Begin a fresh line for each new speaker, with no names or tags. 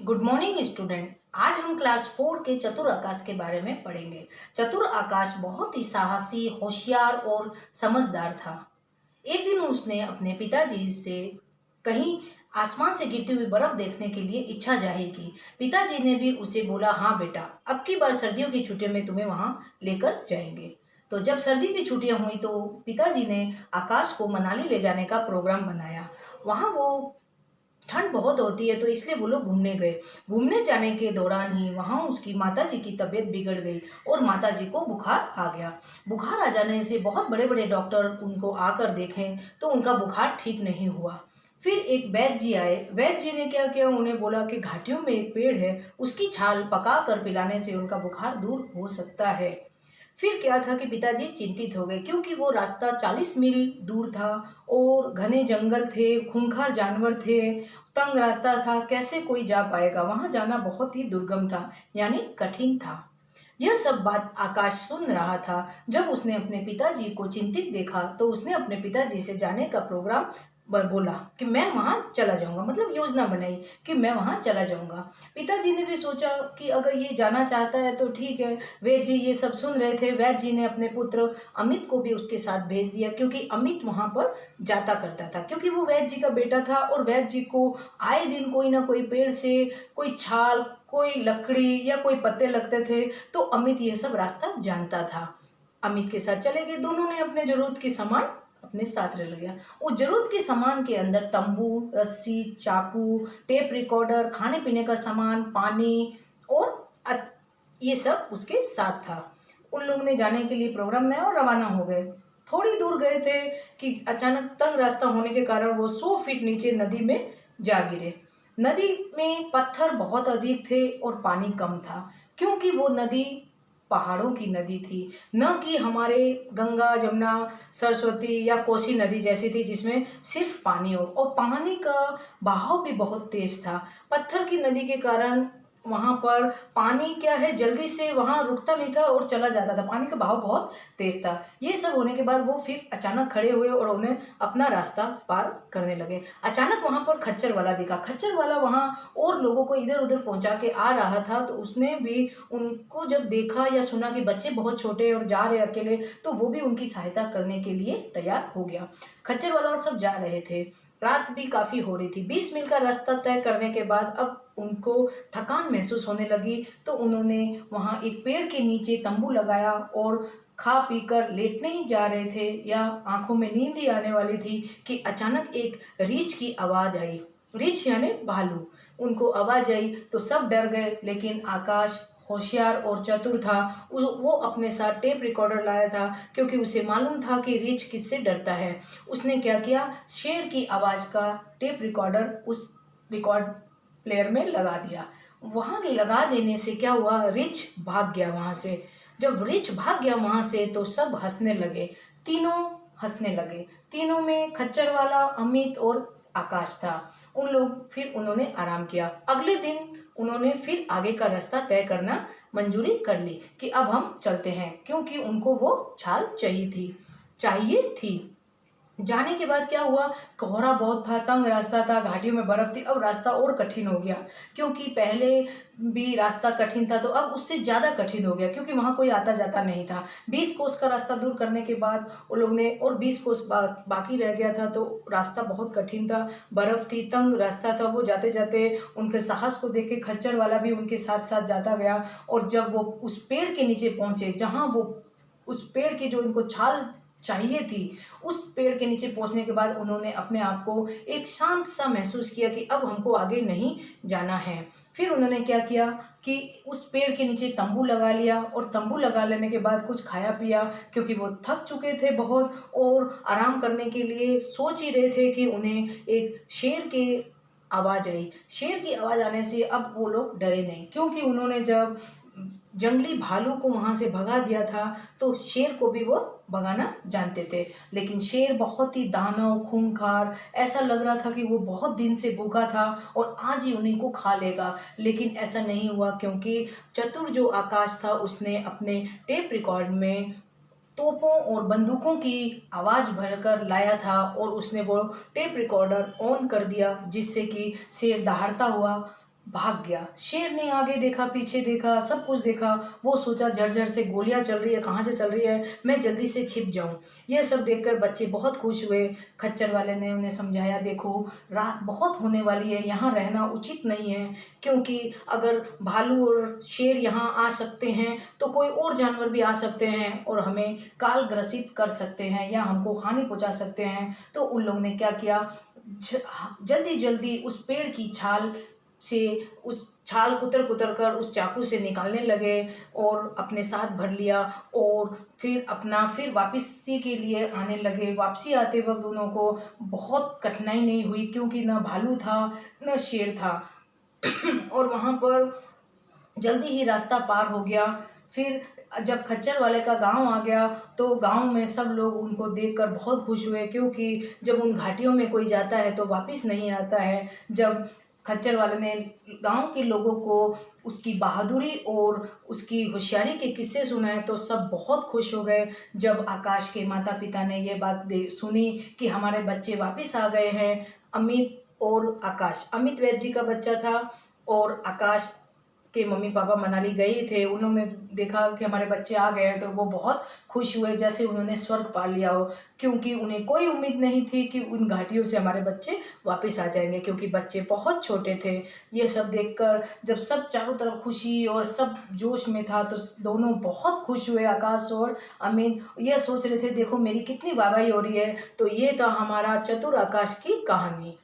Good morning student. आज हम class 4 के चतुर आकाश के बारे में पढ़ेंगे। चतुर आकाश बहुत ही साहसी, होशियार और समझदार था। एक दिन उसने अपने पिताजी से कहीं आसमान से गिरती हुई बर्फ देखने के लिए इच्छा जाहिर की। पिताजी ने भी उसे बोला, हाँ बेटा, अब की बार सर्दियों की छुट्टियों में तुम्हें वहां लेकर जाएंगे। तो जब सर्दी की छुट्टियां हुई तो पिताजी ने आकाश को मनाली ले जाने का प्रोग्राम बनाया। वहां वो ठंड बहुत होती है तो इसलिए वो लोग घूमने गए। घूमने जाने के दौरान ही वहां उसकी माताजी की तबीयत बिगड़ गई और माताजी को बुखार आ गया। बुखार आ जाने से बहुत बड़े बड़े डॉक्टर उनको आकर देखें तो उनका बुखार ठीक नहीं हुआ। फिर एक वैद्य जी आए। वैद्य जी ने क्या किया, उन्हें बोला कि घाटियों में एक पेड़ है, उसकी छाल पका कर पिलाने से उनका बुखार दूर हो सकता है। फिर क्या था कि पिताजी चिंतित हो गए क्योंकि वो रास्ता 40 मील दूर था और घने जंगल थे, खूंखार जानवर थे, तंग रास्ता था, कैसे कोई जा पाएगा। वहां जाना बहुत ही दुर्गम था, यानी कठिन था। यह सब बात आकाश सुन रहा था। जब उसने अपने पिताजी को चिंतित देखा तो उसने अपने पिताजी से जाने का प्रोग्राम बोला कि मैं वहां चला जाऊंगा, मतलब योजना बनाई कि मैं वहां चला जाऊंगा। पिताजी ने भी सोचा कि अगर ये जाना चाहता है तो ठीक है। वैद्य जी ये सब सुन रहे थे। वैद्य जी ने अपने पुत्र अमित को भी उसके साथ भेज दिया क्योंकि अमित वहां पर जाता करता था, क्योंकि वो वैद्य जी का बेटा था और वैद्य जी को आए दिन कोई ना कोई पेड़ से कोई छाल, कोई लकड़ी या कोई पत्ते लगते थे, तो अमित ये सब रास्ता जानता था। अमित के साथ चले गए। दोनों ने अपने जरूरत के सामान अपने साथ ले लिया। उस जरूरत के सामान के अंदर तंबू, रस्सी, चाकू, टेप रिकॉर्डर, खाने पीने का सामान, पानी और ये सब उसके साथ था। उन लोगों ने जाने के लिए प्रोग्राम बनाया और रवाना हो गए। थोड़ी दूर गए थे कि अचानक तंग रास्ता होने के कारण वो 100 फीट नीचे नदी में जा गिरे। नदी में पत्थर बहुत अधिक थे और पानी कम था, क्योंकि वो नदी पहाड़ों की नदी थी, न कि हमारे गंगा, जमुना, सरस्वती या कोसी नदी जैसी थी जिसमें सिर्फ पानी हो, और पानी का बहाव भी बहुत तेज था। पत्थर की नदी के कारण वहां पर पानी क्या है, जल्दी से वहां रुकता नहीं था और चला जाता था। पानी का बहाव बहुत तेज था। ये सब होने के बाद वो फिर अचानक खड़े हुए और उन्हें अपना रास्ता पार करने लगे। अचानक वहां पर खच्चर वाला दिखा। खच्चर वाला वहां और लोगों को इधर उधर पहुंचा के आ रहा था, तो उसने भी उनको जब देखा या सुना कि बच्चे बहुत छोटे और जा रहे अकेले, तो वो भी उनकी सहायता करने के लिए तैयार हो गया। खच्चर वाला और सब जा रहे थे। रात भी काफी हो रही थी। 20 मील का रास्ता तय करने के बाद अब उनको थकान महसूस होने लगी, तो उन्होंने वहां एक पेड़ के नीचे तंबू लगाया और खा पी कर लेटने ही जा रहे थे या आंखों में नींद ही आने वाली थी कि अचानक एक रीछ की आवाज आई। रीछ यानी भालू। उनको आवाज आई तो सब डर गए, लेकिन आकाश होशियार और चतुर था। वो अपने साथ टेप रिकॉर्डर लाया था क्योंकि उसे मालूम था कि रीछ किससे डरता है। उसने क्या किया, शेर की आवाज का टेप रिकॉर्डर उस रिकॉर्ड प्लेयर में लगा दिया। वहां लगा देने से क्या हुआ, रिच भाग गया वहां से। जब रिच भाग गया वहां से तो सब हंसने लगे। तीनों हंसने लगे। तीनों में खच्चर वाला, अमित और आकाश था। उन लोग फिर उन्होंने आराम किया। अगले दिन उन्होंने फिर आगे का रास्ता तय करना मंजूरी कर ली कि अब हम चलते हैं, क्योंकि उनको वो छाल चाहिए थी। जाने के बाद क्या हुआ, कोहरा बहुत था, तंग रास्ता था, घाटियों में बर्फ थी। अब रास्ता और कठिन हो गया, क्योंकि पहले भी रास्ता कठिन था तो अब उससे ज्यादा कठिन हो गया, क्योंकि वहां कोई आता जाता नहीं था। 20 कोस का रास्ता दूर करने के बाद वो लोग ने और 20 कोस बाकी रह गया था, तो रास्ता बहुत कठिन था, बर्फ थी, तंग रास्ता था। वो जाते जाते उनके साहस को देख के खच्चर वाला भी उनके साथ साथ जाता गया। और जब वो उस पेड़ के नीचे पहुंचे जहां वो उस पेड़ की जो इनको छाल चाहिए थी, उस पेड़ के नीचे पहुंचने के बाद उन्होंने अपने आप को एक शांत सा महसूस किया कि अब हमको आगे नहीं जाना है। फिर उन्होंने क्या किया कि उस पेड़ के नीचे तंबू लगा लिया, और तंबू लगा लेने के बाद कुछ खाया पिया, क्योंकि वो थक चुके थे बहुत और आराम करने के लिए सोच ही रहे थे कि उन्हें एक शेर के आवाज आई। शेर की आवाज आने से अब वो लोग डरे नहीं, क्योंकि उन्होंने जब जंगली भालू को वहां से भगा दिया था तो शेर को भी वो भगाना जानते थे। लेकिन शेर बहुत ही दानव, खूंखार, ऐसा लग रहा था कि वो बहुत दिन से भूखा था और आज ही उन्हीं को खा लेगा। लेकिन ऐसा नहीं हुआ, क्योंकि चतुर जो आकाश था उसने अपने टेप रिकॉर्ड में तोपों और बंदूकों की आवाज भरकर लाया था, और उसने वो टेप रिकॉर्डर ऑन कर दिया, जिससे कि शेर दहाड़ता हुआ भाग गया। शेर ने आगे देखा, पीछे देखा, सब कुछ देखा। वो सोचा झट-झट से गोलियाँ चल रही है, कहाँ से चल रही है, मैं जल्दी से छिप जाऊँ। ये सब देखकर बच्चे बहुत खुश हुए। खच्चर वाले ने उन्हें समझाया, देखो रात बहुत होने वाली है, यहाँ रहना उचित नहीं है, क्योंकि अगर भालू और शेर यहाँ आ सकते हैं तो कोई और जानवर भी आ सकते हैं और हमें काल ग्रसित कर सकते हैं या हमको हानि पहुँचा सकते हैं। तो उन लोगों ने क्या किया, जल्दी-जल्दी उस पेड़ की छाल से उस छाल कुतर-कुतर कर उस चाकू से निकालने लगे और अपने साथ भर लिया और फिर वापसी के लिए आने लगे। वापसी आते वक़्त दोनों को बहुत कठिनाई नहीं हुई, क्योंकि ना भालू था, ना शेर था। और वहाँ पर जल्दी ही रास्ता पार हो गया। फिर जब खच्चर वाले का गाँव आ गया, तो गाँव में सब लोग उनको देखकर बहुत खुश हुए, क्योंकि जब उन घाटियों में कोई जाता है तो वापस नहीं आता है। जब खच्चर वाले ने गाँव के लोगों को उसकी बहादुरी और उसकी होशियारी के किस्से सुनाए तो सब बहुत खुश हो गए। जब आकाश के माता-पिता ने ये बात दे सुनी कि हमारे बच्चे वापस आ गए हैं, अमित और आकाश, अमित वैद्य जी का बच्चा था और आकाश के मम्मी-पापा मनाली गए थे। उन्होंने देखा कि हमारे बच्चे आ गए हैं, तो वो बहुत खुश हुए, जैसे उन्होंने स्वर्ग पा लिया हो, क्योंकि उन्हें कोई उम्मीद नहीं थी कि उन घाटियों से हमारे बच्चे वापस आ जाएँगे, क्योंकि बच्चे बहुत छोटे थे। ये सब देखकर जब सब चारों तरफ खुशी और सब जोश में था, तो दोनों बहुत खुश हुए, आकाश और अमित। ये सोच रहे थे, देखो मेरी कितनी वाहवाही हो रही है। तो ये था हमारा चतुर आकाश की कहानी।